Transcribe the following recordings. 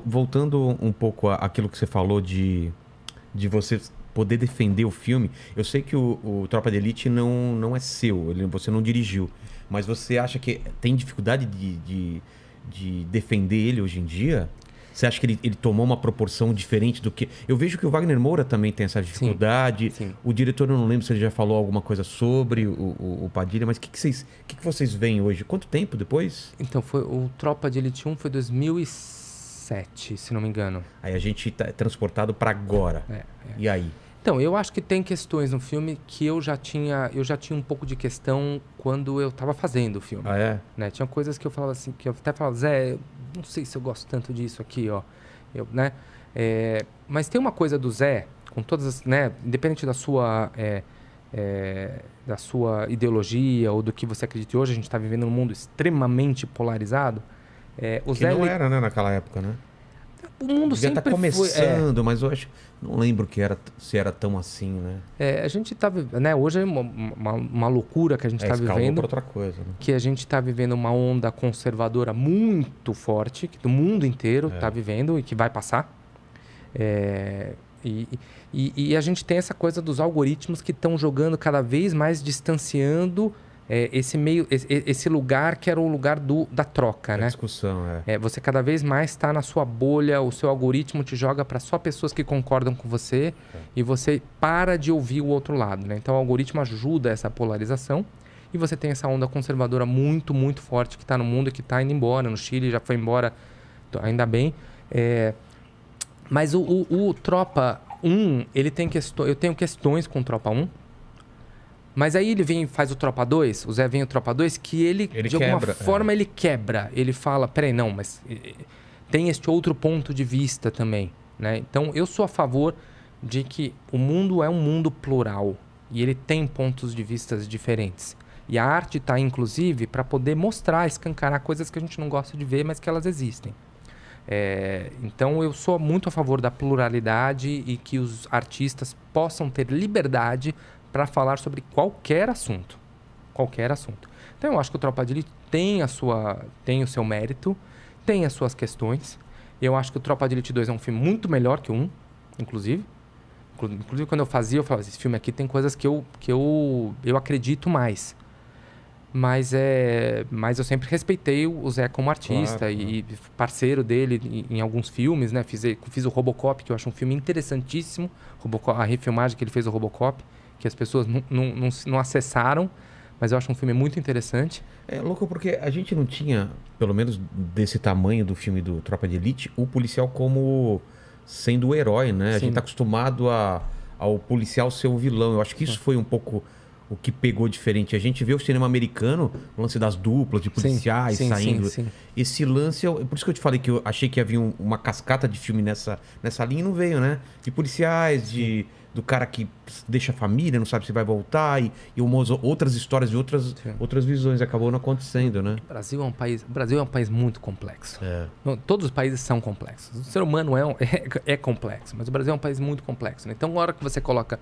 voltando um pouco àquilo que você falou de você poder defender o filme, eu sei que o Tropa de Elite não é seu, você não dirigiu, mas você acha que tem dificuldade de defender ele hoje em dia? Você acha que ele tomou uma proporção diferente do que... Eu vejo que o Wagner Moura também tem essa dificuldade. Sim. O diretor, eu não lembro se ele já falou alguma coisa sobre o Padilha, mas o que vocês veem hoje? Quanto tempo depois? Então, o Tropa de Elite 1 foi 2007, se não me engano. Aí a gente tá transportado para agora. E aí? Então, eu acho que tem questões no filme que eu já tinha um pouco de questão quando eu estava fazendo o filme. Ah, é? Né? Tinha coisas que eu falava assim, que eu até falava, Zé, não sei se eu gosto tanto disso aqui, ó. Né? Mas tem uma coisa do Zé, com todas as, né, independente da sua ideologia ou do que você acredita. Hoje a gente está vivendo num mundo extremamente polarizado. O Zé, não era, né, naquela época, né? O mundo sempre tá começando, mas eu acho, não lembro se era tão assim, né? A gente tá, né? Hoje é uma loucura que a gente está vivendo. Por outra coisa, né? Que a gente está vivendo uma onda conservadora muito forte, que o mundo inteiro está vivendo e que vai passar. E a gente tem essa coisa dos algoritmos que estão jogando cada vez mais, distanciando esse lugar que era o lugar da troca, né? Discussão, você cada vez mais está na sua bolha, o seu algoritmo te joga para só pessoas que concordam com você e você para de ouvir o outro lado, né? Então o algoritmo ajuda essa polarização e você tem essa onda conservadora muito, muito forte que está no mundo e que está indo embora. No Chile já foi embora, ainda bem. Mas o Tropa 1, ele tem questões. Eu tenho questões com o Tropa 1. Mas aí ele vem e faz o Tropa 2, o Zé vem o Tropa 2, que ele de alguma forma, ele quebra. Ele fala, peraí, não, mas tem este outro ponto de vista também, né? Então, eu sou a favor de que o mundo é um mundo plural e ele tem pontos de vista diferentes. E a arte está, inclusive, para poder mostrar, escancarar coisas que a gente não gosta de ver, mas que elas existem. Então, eu sou muito a favor da pluralidade e que os artistas possam ter liberdade para falar sobre qualquer assunto. Qualquer assunto. Então, eu acho que o Tropa de Elite tem o seu mérito, tem as suas questões. Eu acho que o Tropa de Elite 2 é um filme muito melhor que o 1, inclusive. Inclusive, quando eu falava, esse filme aqui tem coisas que eu acredito mais. Mas eu sempre respeitei o Zé como artista e parceiro dele em alguns filmes, né? Fiz o Robocop, que eu acho um filme interessantíssimo. A refilmagem que ele fez do Robocop, que as pessoas não acessaram, mas eu acho um filme muito interessante. É louco porque a gente não tinha, pelo menos desse tamanho do filme do Tropa de Elite, o policial como sendo o herói, né? Sim. A gente tá acostumado ao policial ser o vilão. Eu acho que isso foi um pouco o que pegou diferente. A gente vê o cinema americano, o lance das duplas, de policiais saindo. Sim. Esse lance, por isso que eu te falei que eu achei que havia uma cascata de filme nessa linha e não veio, né? De policiais, do cara que deixa a família, não sabe se vai voltar, e outras histórias de outras visões. Acabou não acontecendo, né? O Brasil é um país muito complexo. Todos os países são complexos. O ser humano é complexo, mas o Brasil é um país muito complexo, né? Então, na hora que você coloca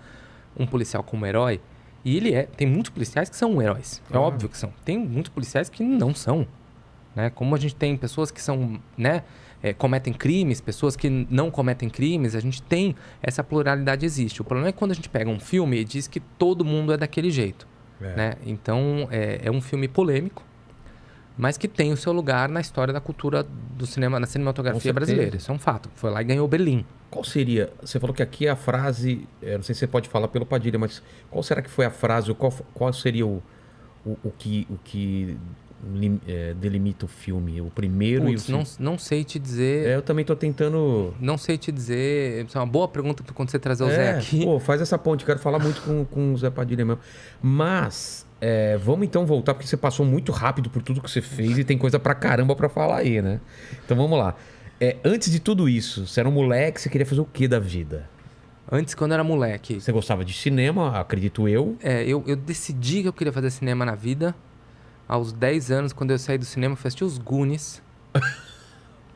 um policial como herói, e tem muitos policiais que são heróis. É óbvio que são. Tem muitos policiais que não são, né? Como a gente tem pessoas que são, né, cometem crimes, pessoas que não cometem crimes, a gente tem essa pluralidade, existe. O problema é quando a gente pega um filme e diz que todo mundo é daquele jeito, né? Então, é um filme polêmico, mas que tem o seu lugar na história da cultura do cinema, na cinematografia brasileira. Isso é um fato. Foi lá e ganhou Berlim. Qual seria? Você falou que aqui é a frase, não sei se você pode falar pelo Padilha, mas qual será que foi a frase, qual seria o que delimita o filme? O primeiro e o segundo? Não sei te dizer. Eu também tô tentando... Não sei te dizer. Isso é uma boa pergunta quando você trazer o Zé aqui. Faz essa ponte. Quero falar muito com o Zé Padilha mesmo. Mas, vamos então voltar, porque você passou muito rápido por tudo que você fez e tem coisa pra caramba pra falar aí, né? Então vamos lá. Antes de tudo isso, você era um moleque, você queria fazer o que da vida? Antes, quando eu era moleque... Você gostava de cinema, acredito eu. Eu decidi que eu queria fazer cinema na vida. Aos 10 anos, quando eu saí do cinema, eu fui assistir os Goonies.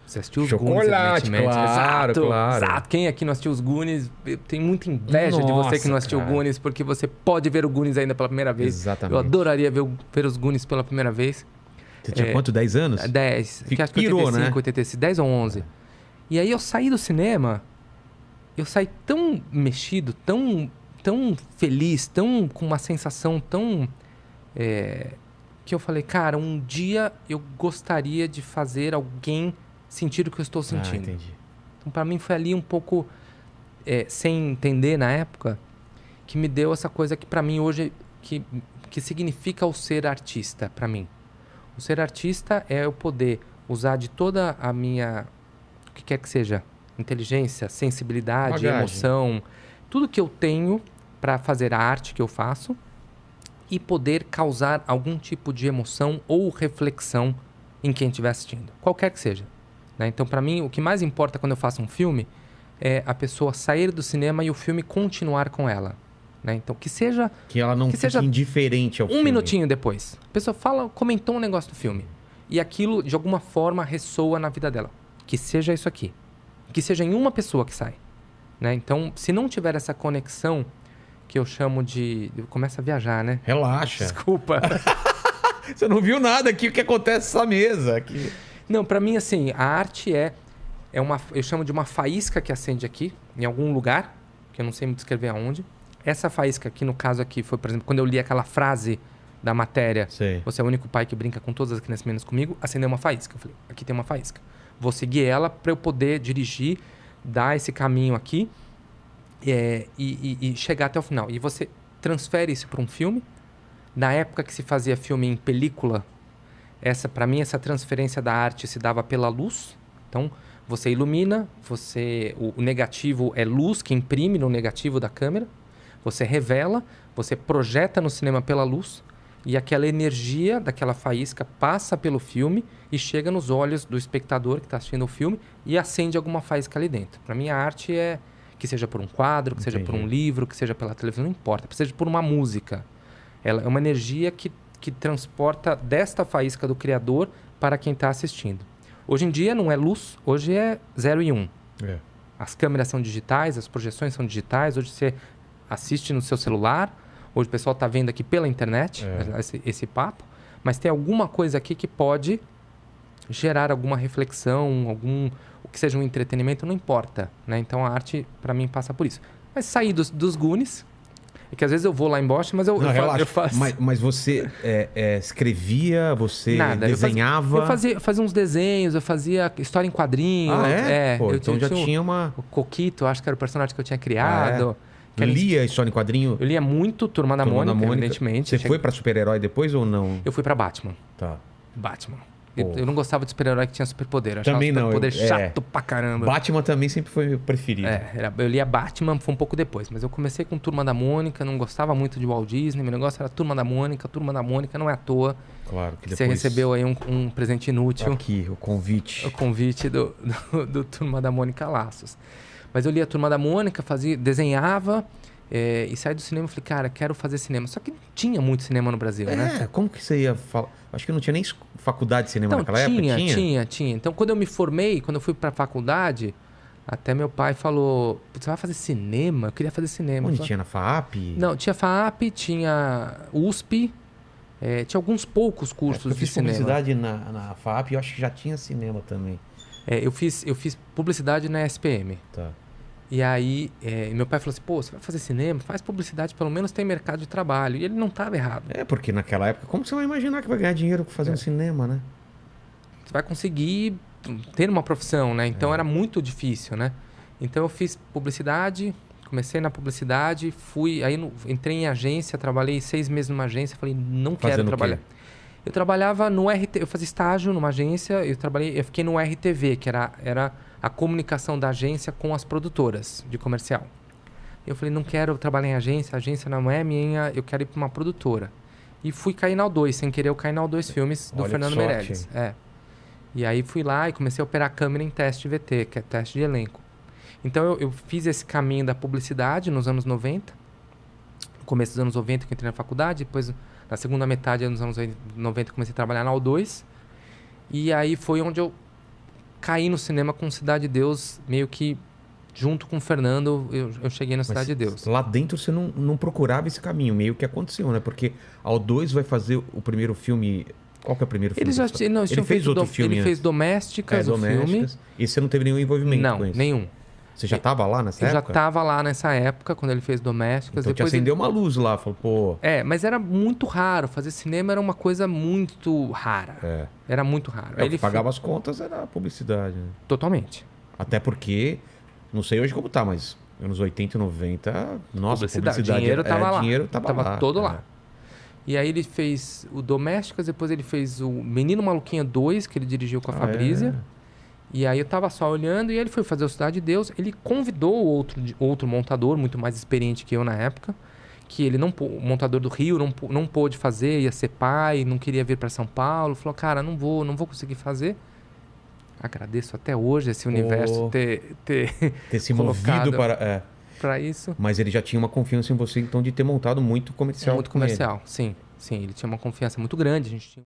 Você assistiu os Goonies, evidentemente. Claro. Exato. Quem aqui não assistiu os Goonies? Eu tenho muita inveja de você que não assistiu o Goonies, porque você pode ver o Goonies ainda pela primeira vez. Exatamente. Eu adoraria ver os Goonies pela primeira vez. Você tinha quanto? 10 anos? 10. Pirou, 85, né? 86, 10 ou 11. E aí eu saí do cinema, eu saí tão mexido, tão feliz, tão com uma sensação tão... que eu falei, cara, um dia eu gostaria de fazer alguém sentir o que eu estou sentindo. Entendi. Então, para mim, foi ali um pouco, sem entender na época, que me deu essa coisa que para mim hoje, que significa o ser artista, para mim. O ser artista é eu poder usar de toda a minha, o que quer que seja, inteligência, sensibilidade, bagagem, emoção, tudo que eu tenho para fazer a arte que eu faço e poder causar algum tipo de emoção ou reflexão em quem estiver assistindo, qualquer que seja. Né? Então, para mim, o que mais importa quando eu faço um filme é a pessoa sair do cinema e o filme continuar com ela. Né? Então, que seja... Que ela não fique indiferente ao filme. Um minutinho depois. A pessoa comentou um negócio do filme. E aquilo, de alguma forma, ressoa na vida dela. Que seja isso aqui. Que seja em uma pessoa que sai. Né? Então, se não tiver essa conexão, que eu chamo de... Eu começo a viajar, né? Relaxa. Desculpa. Você não viu nada aqui, o que acontece nessa mesa aqui. Não, pra mim, assim, a arte é uma... Eu chamo de uma faísca que acende aqui, em algum lugar, que eu não sei muito descrever aonde. Essa faísca aqui, no caso aqui, foi, por exemplo, quando eu li aquela frase da matéria, Sei. Você é o único pai que brinca com todas as crianças menos comigo, acendeu uma faísca. Eu falei, aqui tem uma faísca. Vou seguir ela para eu poder dirigir, dar esse caminho aqui e chegar até o final. E você transfere isso para um filme. Na época que se fazia filme em película, para mim, essa transferência da arte se dava pela luz. Então, você ilumina, o negativo é luz que imprime no negativo da câmera. Você revela, você projeta no cinema pela luz e aquela energia daquela faísca passa pelo filme e chega nos olhos do espectador que está assistindo o filme e acende alguma faísca ali dentro. Para mim, a arte é que seja por um quadro, que seja por um livro, que seja pela televisão, não importa, que seja por uma música. Ela é uma energia que transporta desta faísca do criador para quem está assistindo. Hoje em dia não é luz, hoje é 0 e 1. As câmeras são digitais, as projeções são digitais, hoje você assiste no seu celular, hoje o pessoal está vendo aqui pela internet esse papo, mas tem alguma coisa aqui que pode gerar alguma reflexão, o que seja um entretenimento, não importa. Né? Então a arte, para mim, passa por isso. Mas sair dos Goonies, é que às vezes eu vou lá embaixo, mas eu faço... Mas você escrevia, você desenhava? Eu fazia uns desenhos, eu fazia história em quadrinho. Pô, então já tinha uma... O Coquito, acho que era o personagem que eu tinha criado. Lia história em quadrinho? Eu lia muito Turma da Mônica, evidentemente. Você foi pra super-herói depois ou não? Eu fui pra Batman. Tá. Batman. Eu não gostava de super-herói que tinha superpoder. Eu achava também não. Superpoder chato pra caramba. Batman também sempre foi meu preferido. Eu lia Batman, foi um pouco depois. Mas eu comecei com Turma da Mônica, não gostava muito de Walt Disney. Meu negócio era Turma da Mônica não é à toa. Claro que depois... Você recebeu aí um presente inútil. Aqui, o convite. O convite do Turma da Mônica Laços. Mas eu lia Turma da Mônica, desenhava... e saí do cinema e falei, cara, quero fazer cinema. Só que não tinha muito cinema no Brasil, né? Como que você ia falar? Acho que não tinha nem faculdade de cinema naquela época. Tinha. Então, quando eu me formei, quando eu fui pra faculdade, até meu pai falou, você vai fazer cinema? Eu queria fazer cinema. Onde tinha? Na FAAP? Não, tinha FAAP, tinha USP, tinha alguns poucos cursos de cinema. Eu fiz publicidade na FAAP e eu acho que já tinha cinema também. Eu fiz publicidade na SPM. Tá. E aí, meu pai falou assim, pô, você vai fazer cinema? Faz publicidade, pelo menos tem mercado de trabalho. E ele não estava errado. Porque naquela época, como você vai imaginar que vai ganhar dinheiro fazendo cinema, né? Você vai conseguir ter uma profissão, né? Então era muito difícil, né? Então eu fiz publicidade, comecei na publicidade, entrei em agência, trabalhei 6 meses numa agência, falei, não quero trabalhar. Eu trabalhava no RT, eu fazia estágio numa agência, eu fiquei no RTV, que era a comunicação da agência com as produtoras de comercial. Eu falei, não quero trabalhar em agência, a agência não é minha, eu quero ir para uma produtora. E fui cair na O2, sem querer eu caí na O2 Filmes do Fernando Meirelles. E aí fui lá e comecei a operar câmera em teste VT, que é teste de elenco. Então eu fiz esse caminho da publicidade nos anos 90, no começo dos anos 90 que eu entrei na faculdade, depois na segunda metade dos anos 90 comecei a trabalhar na O2. E aí foi onde eu caí no cinema com Cidade de Deus, meio que junto com o Fernando, eu cheguei na Cidade de Deus. Lá dentro você não procurava esse caminho, meio que aconteceu, né? Porque a O2 vai fazer o primeiro filme Qual que é o primeiro filme? Ele fez outro filme Ele fez Domésticas, o filme. E você não teve nenhum envolvimento não, com isso? Nenhum. Você já estava lá nessa época? Eu já estava lá nessa época, quando ele fez Domésticas. Então depois te acendeu uma luz lá, falou, pô... mas era muito raro. Fazer cinema era uma coisa muito rara. Era muito raro. Aí ele pagava as contas, era a publicidade. Né? Totalmente. Até porque, não sei hoje como tá, mas anos 80 e 90, nossa, publicidade dinheiro tava lá. Dinheiro tava lá. Todo lá. E aí ele fez o Domésticas, depois ele fez o Menino Maluquinha 2, que ele dirigiu com a Fabrícia. E aí eu tava só olhando e ele foi fazer o Cidade de Deus. Ele convidou outro montador, muito mais experiente que eu na época, que ele o montador do Rio não pôde fazer, ia ser pai, não queria vir para São Paulo. Falou, cara, não vou conseguir fazer. Agradeço até hoje esse universo ter se movido para isso. Mas ele já tinha uma confiança em você, então, de ter montado muito comercial. Muito comercial, sim. Ele tinha uma confiança muito grande. A gente tinha